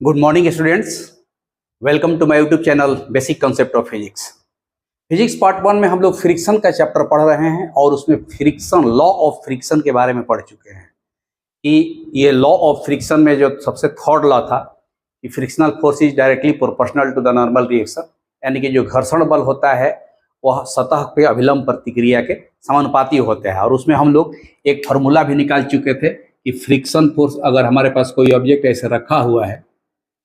Good morning students, welcome to my YouTube channel basic concept of physics. Physics part 1 में हम लोग friction का chapter पढ़ रहे हैं और उसमें फ्रिक्शन, लॉ ऑफ फ्रिक्शन के बारे में पढ़ चुके हैं कि ये लॉ ऑफ फ्रिक्शन में जो सबसे थर्ड लॉ था कि frictional force is directly proportional to the normal reaction, यानी कि जो घर्षण बल होता है वह सतह पे अभिलंब प्रतिक्रिया के समानुपाती होते हैं। और उसमें हम लोग एक फार्मूला भी निकाल चुके थे कि फ्रिक्शन फोर्स अगर हमारे पास कोई ऑब्जेक्ट ऐसे रखा हुआ है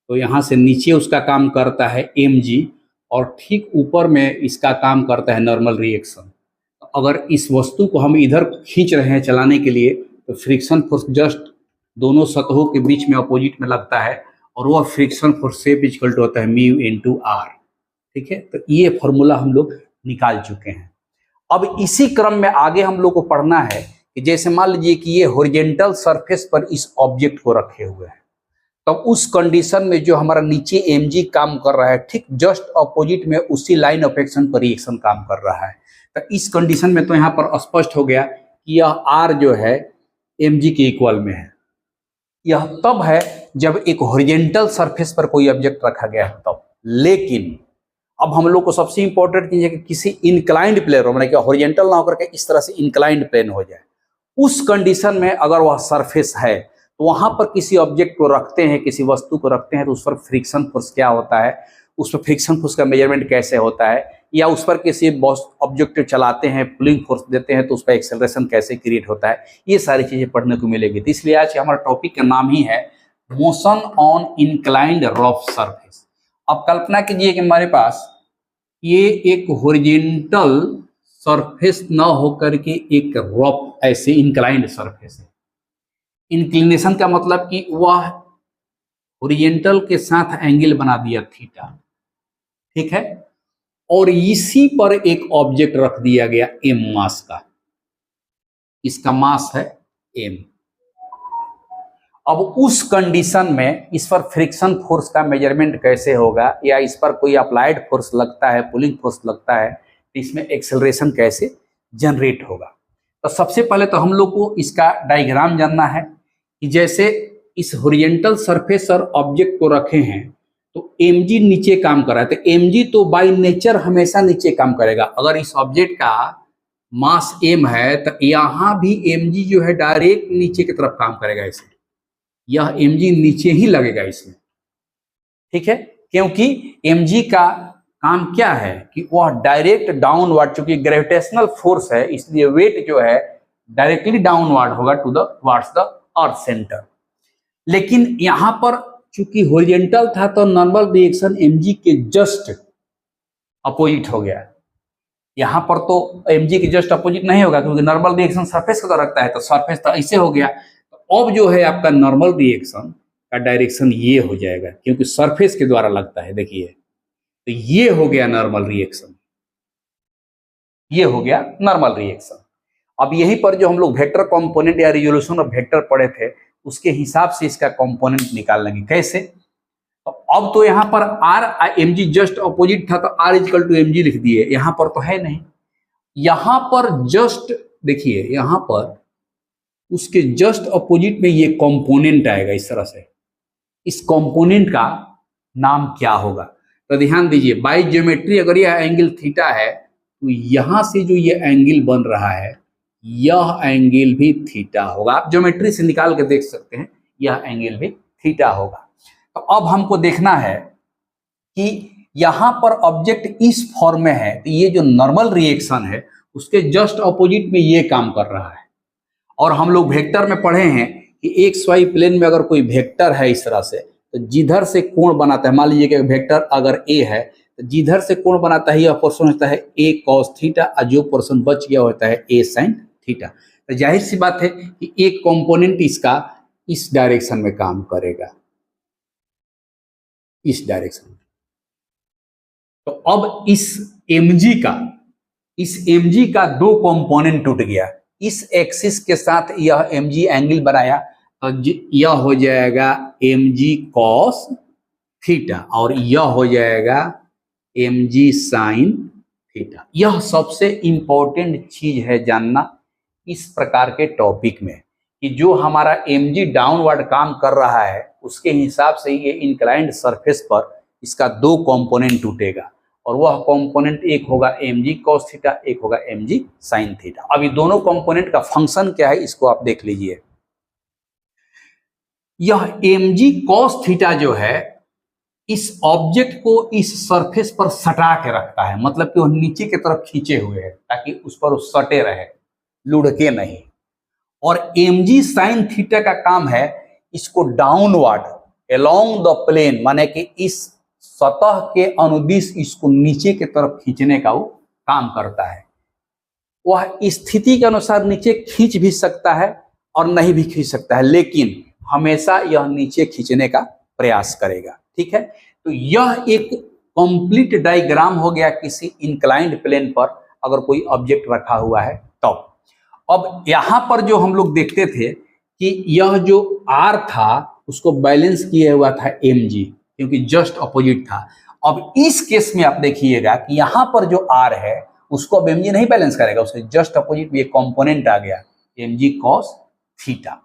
तो यहाँ से नीचे उसका काम करता है mg और ठीक ऊपर में इसका काम करता है नॉर्मल रिएक्शन। अगर इस वस्तु को हम इधर खींच रहे हैं चलाने के लिए तो फ्रिक्शन फोर्स जस्ट दोनों सतहों के बीच में अपोजिट में लगता है और वह फ्रिक्शन फोर्स से इक्वल टू होता है म्यू इनटू आर। ठीक है, तो ये फॉर्मूला हम लोग निकाल चुके हैं। अब इसी क्रम में आगे हम लोग को पढ़ना है कि जैसे मान लीजिए कि ये हॉरिजॉन्टल सरफेस पर इस ऑब्जेक्ट को रखे हुए हैं, तब उस कंडीशन में जो हमारा नीचे mg काम कर रहा है ठीक जस्ट अपोजिट में उसी लाइन ऑफ एक्शन पर रिएक्शन काम कर रहा है। तो इस कंडीशन में तो यहाँ पर स्पष्ट हो गया कि यह r जो है mg के इक्वल में है। यह तब है जब एक हॉरिजॉन्टल सरफेस पर कोई ऑब्जेक्ट रखा गया है तब। लेकिन अब हम लोग को सबसे इंपॉर्टेंट चीज है कि किसी इंक्लाइंड प्लेन हो, मतलब हॉरिजॉन्टल ना होकर के इस तरह से इंक्लाइंड प्लेन हो जाए, उस कंडीशन में अगर वह सरफेस है तो वहां पर किसी ऑब्जेक्ट को रखते हैं, किसी वस्तु को रखते हैं तो उस पर फ्रिक्शन फोर्स क्या होता है, उस पर फ्रिक्शन फोर्स का मेजरमेंट कैसे होता है, या उस पर किसी ऑब्जेक्ट चलाते हैं पुलिंग फोर्स देते हैं तो उस पर एक्सेलरेशन कैसे क्रिएट होता है, ये सारी चीजें पढ़ने को मिलेगी। तो इसलिए आज हमारा टॉपिक का नाम ही है motion on inclined rough surface. अब कल्पना कीजिए कि हमारे पास ये एक हॉरिजॉन्टल सरफेस न होकर के एक रफ ऐसे इंक्लाइंड सरफेस है। इंक्लिनेशन का मतलब कि वह हॉरिजॉन्टल के साथ एंगल बना दिया थीटा, ठीक है, और इसी पर एक ऑब्जेक्ट रख दिया गया m मास का, इसका मास है m। अब उस कंडीशन में इस पर फ्रिक्शन फोर्स का मेजरमेंट कैसे होगा, या इस पर कोई अप्लाइड फोर्स लगता है, पुलिंग फोर्स लगता है, तो इसमें एक्सेलरेशन कैसे जनरेट होगा। तो सबसे पहले तो हम लोग को इसका डायग्राम जानना है कि जैसे इस हॉरिजॉन्टल सरफेस और ऑब्जेक्ट को रखे हैं तो mg नीचे काम कर रहा है, तो mg तो बाय नेचर हमेशा नीचे काम करेगा। अगर इस ऑब्जेक्ट का मास m है तो यहाँ भी mg जो है डायरेक्ट नीचे की तरफ काम करेगा, इसे यह mg नीचे ही लगेगा इसमें, ठीक है, क्योंकि mg का काम क्या है कि वह डायरेक्ट डाउनवर्ड, चूंकि ग्रेविटेशनल फोर्स है इसलिए वेट जो है डायरेक्टली डाउनवर्ड होगा to the towards the earth centre. लेकिन यहां पर चूंकि हॉरिजॉन्टल था तो नॉर्मल रिएक्शन mg के जस्ट अपोजिट हो गया। यहां पर तो mg के जस्ट अपोजिट नहीं होगा क्योंकि नॉर्मल रिएक्शन सरफेस को तो रखता है, तो सरफेस तो ऐसे हो गया। तो अब जो है आपका नॉर्मल रिएक्शन का डायरेक्शन ये हो जाएगा क्योंकि सरफेस के द्वारा लगता है, देखिए, तो ये हो गया नॉर्मल रिएक्शन, ये हो गया नॉर्मल रिएक्शन। अब यहीं पर जो हम लोग वेक्टर कंपोनेंट या रिजोल्यूशन ऑफ वेक्टर पढ़े थे उसके हिसाब से इसका कंपोनेंट निकाल लेंगे। कैसे? तो अब तो यहाँ पर r mg जस्ट अपोजिट था तो r इक्वल टू mg लिख दिए, यहाँ पर तो है नहीं। यहाँ पर जस्ट देखिए, यहाँ पर उसके जस्ट अपोजिट में ये कंपोनेंट आएगा इस तरह से। इस कंपोनेंट का नाम क्या होगा? तो ध्यान दीजिए, बाय ज्योमेट्री अगर यह एंगल थीटा है तो यहाँ से जो ये एंगल बन रहा है यह एंगल भी थीटा होगा। आप ज्योमेट्री से निकाल के देख सकते हैं, यह एंगल भी थीटा होगा। तो अब हमको देखना है कि यहाँ पर ऑब्जेक्ट इस फॉर्म में है तो ये जो नॉर्मल रिएक्शन है उसके जस्ट अपोजिट में ये काम कर रहा है। और हम लोग वेक्टर में पढ़े हैं कि एक्स वाई प्लेन में अगर कोई वेक्टर है इस तरह से तो जिधर से कोण बनाता है, मान लीजिए कि वेक्टर अगर ए है तो जिधर से कोण बनाता है यह पोर्शन होता है a cos थीटा और जो पोर्शन बच गया होता है a sin थीटा। तो जाहिर सी बात है कि एक कंपोनेंट इसका इस डायरेक्शन में काम करेगा, इस डायरेक्शन में। तो अब इस mg का दो कंपोनेंट टूट गया। इस एक्सिस के साथ यह mg एंगल बनाया तो यह हो जाएगा mg cos थीटा और यह हो जाएगा mg sin थीटा। यह सबसे इंपॉर्टेंट चीज है जानना इस प्रकार के टॉपिक में कि जो हमारा mg डाउनवर्ड काम कर रहा है उसके हिसाब से ये इंक्लाइंड सरफेस पर इसका दो कंपोनेंट टूटेगा, और वह कंपोनेंट एक होगा mg cos थीटा, एक होगा mg sin थीटा। अब ये दोनों कंपोनेंट का फंक्शन क्या है इसको आप देख लीजिए। यह mg cos थीटा जो है इस ऑब्जेक्ट को इस सरफेस पर सटा के रखता है, मतलब कि वह नीचे की तरफ खींचे हुए है ताकि उस पर वो सटे रहे, लुढ़के नहीं। और mg sin थीटा का काम है इसको डाउनवर्ड अलोंग द प्लेन, माने कि इस सतह के अनुदिश इसको नीचे की तरफ खींचने का वो काम करता है। वह स्थिति के अनुसार नीचे खींच भी सकता है और नहीं भी खींच सकता है, लेकिन हमेशा यह नीचे खींचने का प्रयास करेगा। ठीक है, तो यह एक कंप्लीट डायग्राम हो गया किसी इंक्लाइंड प्लेन पर अगर कोई ऑब्जेक्ट रखा हुआ है तब। अब यहां पर जो हम लोग देखते थे कि यह जो R था उसको बैलेंस किया हुआ था mg, क्योंकि जस्ट अपोजिट था। अब इस केस में आप देखिएगा कि यहां पर जो R है उसको अब mg नहीं बैलेंस करेगा, उसके जस्ट अपोजिट में एक कंपोनेंट आ गया mg cos थीटा।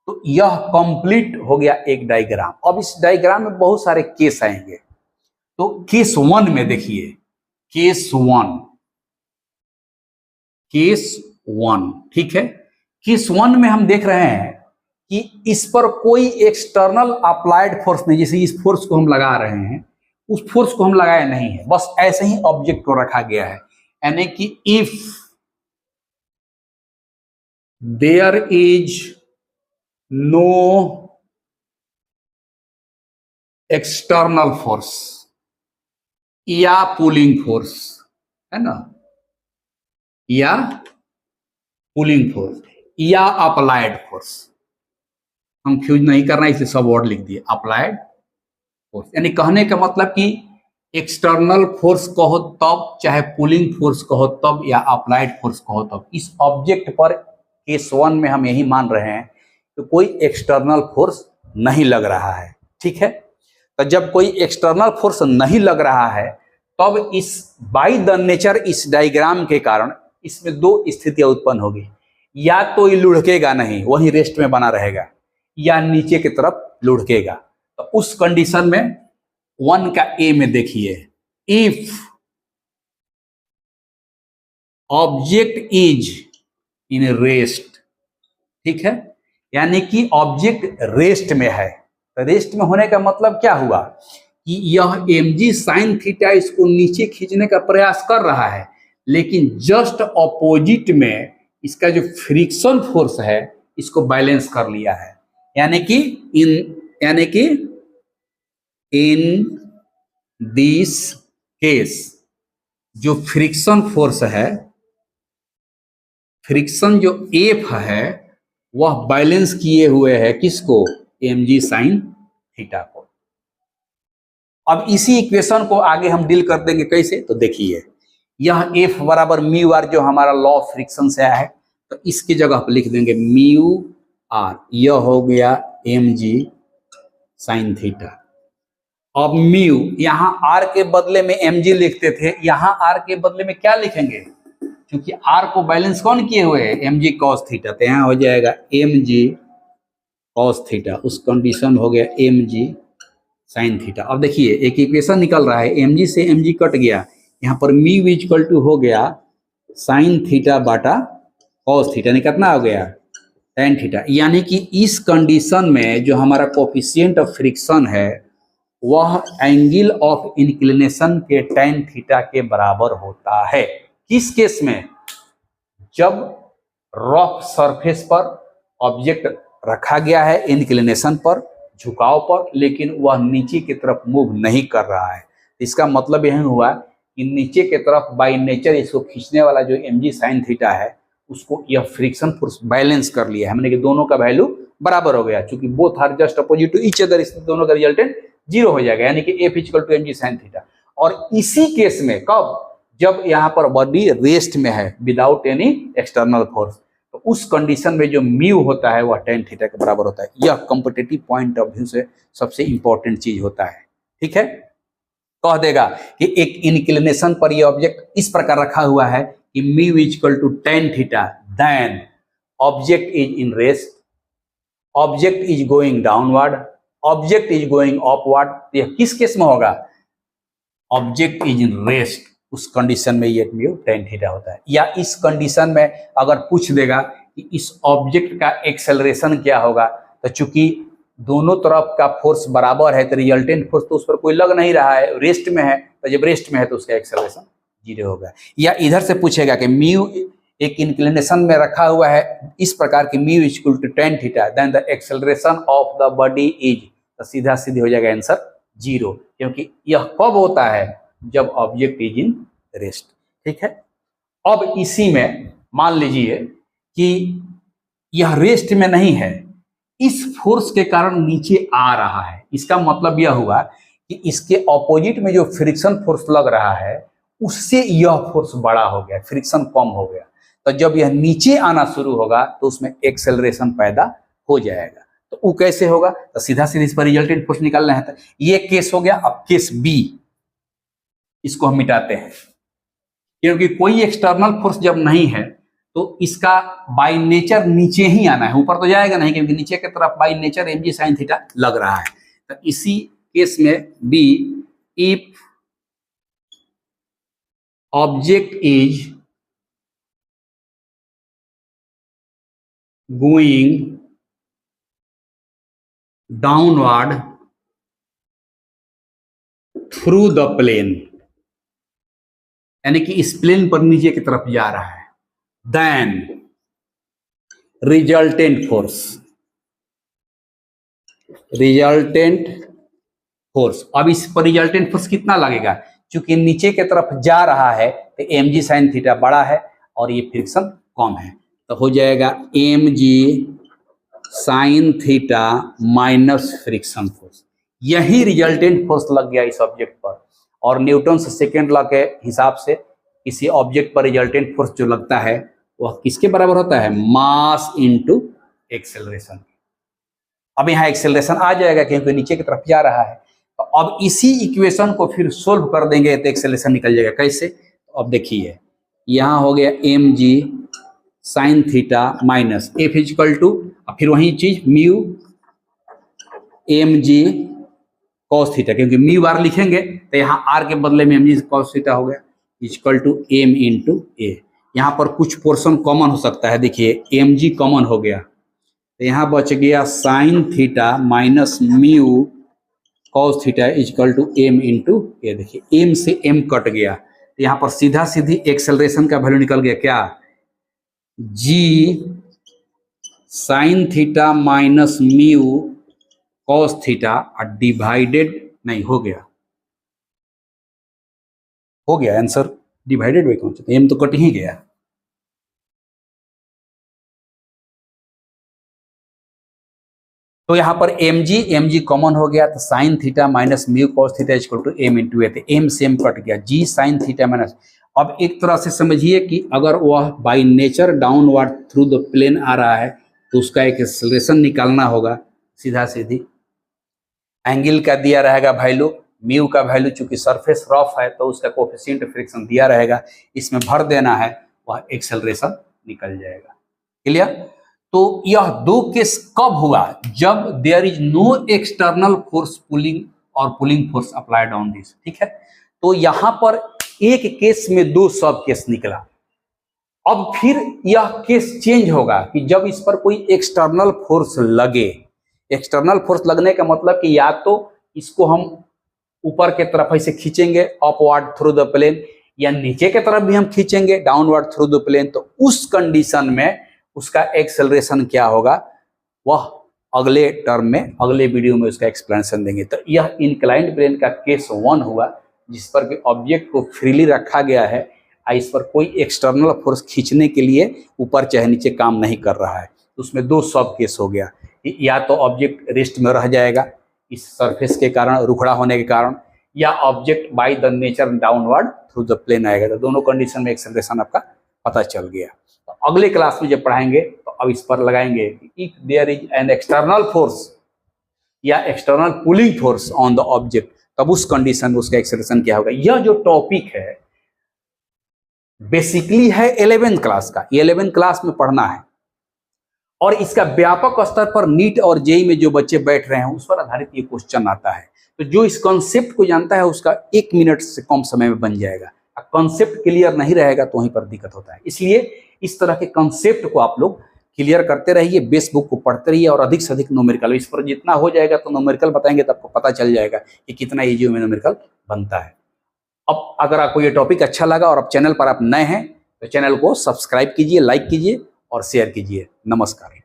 तो यह कंप्लीट हो गया एक डायग्राम। अब इस डायग्राम में बहुत सारे केस आएंगे, तो केस 1 में देखिए, केस 1, ठीक है। केस 1 में हम देख रहे हैं कि इस पर कोई एक्सटर्नल अप्लाइड फोर्स नहीं, जैसे इस फोर्स को हम लगा रहे हैं उस फोर्स को हम लगाए नहीं है, बस ऐसे ही ऑब्जेक्ट को रखा गया है। यानी कि if there is no external force या पुलिंग फोर्स, है ना, या पुलिंग फोर्स या अप्लाइड फोर्स, हम फ्यूज नहीं करना इसलिए सब वर्ड लिख दिए अप्लाइड फोर्स। यानी कहने का मतलब कि एक्सटर्नल फोर्स कहो तब, चाहे पुलिंग फोर्स कहो तब, या अप्लाइड फोर्स कहो तब, इस ऑब्जेक्ट पर केस 1 में हम यही मान रहे हैं कि कोई एक्सटर्नल फोर्स नहीं लग रहा है। ठीक है, तो जब कोई एक्सटर्नल फोर्स नहीं लग रहा है तब इस बाय द नेचर इस डायग्राम के कारण इसमें दो स्थितियां उत्पन्न होगी, या तो ये लुढ़केगा नहीं वहीं रेस्ट में बना रहेगा, या नीचे की तरफ लुढ़केगा। तो उस कंडीशन में 1 का ए में देखिए, if object is in rest, ठीक है, यानी कि ऑब्जेक्ट रेस्ट में है। तो रेस्ट में होने का मतलब क्या हुआ कि यह mg sin थीटा इसको नीचे खींचने का प्रयास कर रहा है, लेकिन जस्ट ऑपोजिट में इसका जो फ्रिक्शन फोर्स है इसको बैलेंस कर लिया है। यानी कि इन दिस केस जो फ्रिक्शन फोर्स है, फ्रिक्शन जो F है वह बैलेंस किए हुए है किसको, mg sin थीटा को। अब इसी इक्वेशन को आगे हम डील कर देंगे कैसे, तो देखिए यह F बराबर म्यू आर जो हमारा लॉ ऑफ फ्रिक्शन से आया है, तो इसकी जगह पर लिख देंगे म्यू आर, यह हो गया mg sin थीटा। अब म्यू, यहाँ r के बदले में mg लिखते थे, यहाँ r के बदले में क्या लिखेंगे, क्योंकि r को बैलेंस कौन किए हुए है, mg cos थीटा, तो यहाँ हो जाएगा mg cos थीटा, उस कंडीशन हो गया mg sin थीटा। अब देखिए एक इक्वेशन निकल रहा है, mg से mg कट गया, यहाँ पर म्यू इक्वल टू हो गया sin थीटा बाटा cos थीटा, नहीं कितना हो गया tan थीटा। यानी कि इस कंडीशन में जो हमारा कोफिशिएंट ऑफ फ्रिक्शन है वह एंगल ऑफ इंक्लिनेशन के tan थीटा के बराबर होता है। किस केस में, जब रफ सरफेस पर ऑब्जेक्ट रखा गया है इंक्लिनेशन पर, झुकाव पर, लेकिन वह नीचे की तरफ मूव नहीं कर रहा है। इसका मतलब यह हुआ कि नीचे की तरफ बाय नेचर इसको खींचने वाला जो mg sin थीटा है उसको यह फ्रिक्शन फोर्स बैलेंस कर लिया है, मैंने कि दोनों का वैल्यू बराबर हो गया, क्योंकि both are just opposite to each other, इसलिए दोनों का रिजल्टेंट 0 हो जाएगा, यानी कि F equal to mg sin theta. और इसी केस में कब, जब यहाँ पर बॉडी रेस्ट में है विदाउट एनी एक्सटर्नल फोर्स, तो उस कंडीशन में जो म्यू होता है वह tan थीटा के बराबर होता है। यह कॉम्पिटिटिव पॉइंट ऑफ व्यू से सबसे इंपॉर्टेंट चीज होता है। ठीक है, कह देगा कि एक इंक्लिनेशन पर यह ऑब्जेक्ट इस प्रकार रखा हुआ है कि mu equal to tan theta, then object is in rest, object is going downward, object is going upward. तो यह किस केस में होगा? ऑब्जेक्ट इज इन रेस्ट, उस कंडीशन में ये म्यू tan थीटा होता है। या इस कंडीशन में अगर पूछ देगा कि इस ऑब्जेक्ट का एक्सेलरेशन क्या होगा, तो चूंकि दोनों तरफ का फोर्स बराबर है तो रिजल्टेंट फोर्स तो उस पर कोई लग नहीं रहा है, रेस्ट में है, तो जब रेस्ट में है तो उसका एक्सेलरेशन 0 होगा। या इधर से पूछेगा कि म्यू एक इंक्लिनेशन में रखा हुआ है इस प्रकार की mu equal to tan theta, then the acceleration of the body is, तो सीधा सीधी हो जाएगा आंसर 0, क्योंकि यह कब होता है? जब ऑब्जेक्ट इज इन रेस्ट। ठीक है, अब इसी में मान लीजिए कि यह रेस्ट में नहीं है, इस फोर्स के कारण नीचे आ रहा है। इसका मतलब यह हुआ कि इसके ऑपोजिट में जो फ्रिक्शन फोर्स लग रहा है उससे यह फोर्स बड़ा हो गया, फ्रिक्शन कम हो गया। तो जब यह नीचे आना शुरू होगा तो उसमें एक्सेलरेशन पैदा हो जाएगा। तो वो कैसे होगा? तो सीधा सीधा इस पर रिजल्टेंट फोर्स निकालना है। तो ये केस हो गया। अब केस बी, इसको हम मिटाते हैं, क्योंकि कोई एक्सटर्नल फोर्स जब नहीं है तो इसका बाय नेचर नीचे ही आना है, ऊपर तो जाएगा नहीं, क्योंकि नीचे की तरफ by nature mg sin theta लग रहा है। तो इसी केस में B, if object is going downward through the plane, यानी कि इस प्लेन पर नीचे की तरफ जा रहा है, देन रिजल्टेंट फोर्स, अब इस पर रिजल्टेंट फोर्स कितना लगेगा? चूंकि नीचे की तरफ जा रहा है तो mg sin थीटा बड़ा है और ये फ्रिक्शन कम है, तो हो जाएगा mg sin theta minus friction force. यही रिजल्टेंट फोर्स लग गया इस ऑब्जेक्ट पर, और न्यूटन से सेकेंड लॉ के हिसाब से किसी ऑब्जेक्ट पर रिजल्टेंट फोर्स जो लगता है वह किसके बराबर होता है? Mass into acceleration. अब यहाँ एक्सेलरेशन आ जाएगा क्योंकि नीचे की तरफ जा रहा है। तो अब इसी इक्वेशन को फिर सोल्व कर देंगे तो एक्सेलरेशन निकल जाएगा। कैसे? तो अब देखिए, यहाँ हो गया mg sin theta minus f equal to, फिर वही चीज म्यू mg cos थीटा, क्योंकि म्यू बार लिखेंगे तो यहाँ r के बदले में mg cos थीटा हो गया, इक्वल टू m इंटू ए। यहाँ पर कुछ पोर्शन कॉमन हो सकता है, देखिए mg कॉमन हो गया तो यहाँ बच गया sin theta minus mu cos theta equal to m into a. देखिए m से m कट गया तो यहाँ पर सीधा सीधी एक्सेलरेशन का वैल्यू निकल गया क्या? g sin theta minus mu cos theta divided, नहीं हो गया आंसर डिवाइडेड बाई कौन सा? m तो कट ही गया। तो यहाँ पर mg कॉमन हो गया तो sin theta minus mu cos theta equal to m into a, तो m से m कट गया, g sin थीटा माइनस। अब एक तरह से समझिए कि अगर वह by nature downward through the plane आ रहा है तो उसका एक एक्सेलरेशन निकालना होगा। सीधा सीधी एंगल का दिया रहेगा वैल्यू, म्यू का वैल्यू, चूंकि सरफेस रफ है तो उसका कोफिशिएंट फ्रिक्शन दिया रहेगा, इसमें भर देना है, वह एक्सेलरेशन निकल जाएगा। क्लियर? तो यह दो केस कब हुआ? जब there is no external force pulling और pulling force applied on this. ठीक है, तो यहां पर एक केस में दो सब केस निकला। अब फिर यह केस चेंज होगा कि जब इस पर कोई एक्सटर्नल फोर्स लगे। एक्सटर्नल फोर्स लगने का मतलब कि या तो इसको हम ऊपर के तरफ ऐसे खींचेंगे अपवर्ड थ्रू द प्लेन, या नीचे के तरफ भी हम खींचेंगे डाउनवर्ड थ्रू द प्लेन, तो उस कंडीशन में उसका एक्सेलरेशन क्या होगा वह अगले टर्म में, अगले वीडियो में उसका एक्सप्लेनेशन देंगे। तो यह इंक्लाइंड प्लेन का केस 1 हुआ, जिस पर कि ऑब्जेक्ट को फ्रीली रखा गया है, इस पर कोई एक्सटर्नल फोर्स खींचने के लिए ऊपर चाहे नीचे काम नहीं कर रहा है। तो उसमें दो सब केस हो गया, या तो ऑब्जेक्ट रेस्ट में रह जाएगा इस सरफेस के कारण, रुखड़ा होने के कारण, या object by the nature downward through the plane आएगा। तो दोनों कंडीशन में एक्सेलरेशन आपका पता चल गया। तो अगले क्लास में जब पढ़ाएंगे तो अब इस पर लगाएंगे if there is an external force या external pulling force on the object, तब उस कंडीशन में उसका एक्सेलरेशन क्या होगा। यह जो टॉपिक है बेसिकली है 11th क्लास का, 11th क्लास में पढ़ना है। और इसका व्यापक स्तर पर नीट और जेई में जो बच्चे बैठ रहे हैं उस पर आधारित ये क्वेश्चन आता है। तो जो इस कॉन्सेप्ट को जानता है उसका 1 मिनट से कम समय में बन जाएगा। कॉन्सेप्ट क्लियर नहीं रहेगा तो वहीं पर दिक्कत होता है। इसलिए इस तरह के कॉन्सेप्ट को आप लोग क्लियर करते रहिए, बेस बुक को पढ़ते रहिए और अधिक से अधिक न्यूमेरिकल, इस पर जितना हो जाएगा तो न्यूमेरिकल बताएंगे तो आपको पता चल जाएगा कि कितना ईजी में न्यूमेरिकल बनता है। अब अगर आपको ये टॉपिक अच्छा लगा और अब चैनल पर आप नए हैं तो चैनल को सब्सक्राइब कीजिए, लाइक कीजिए और शेयर कीजिए। नमस्कार।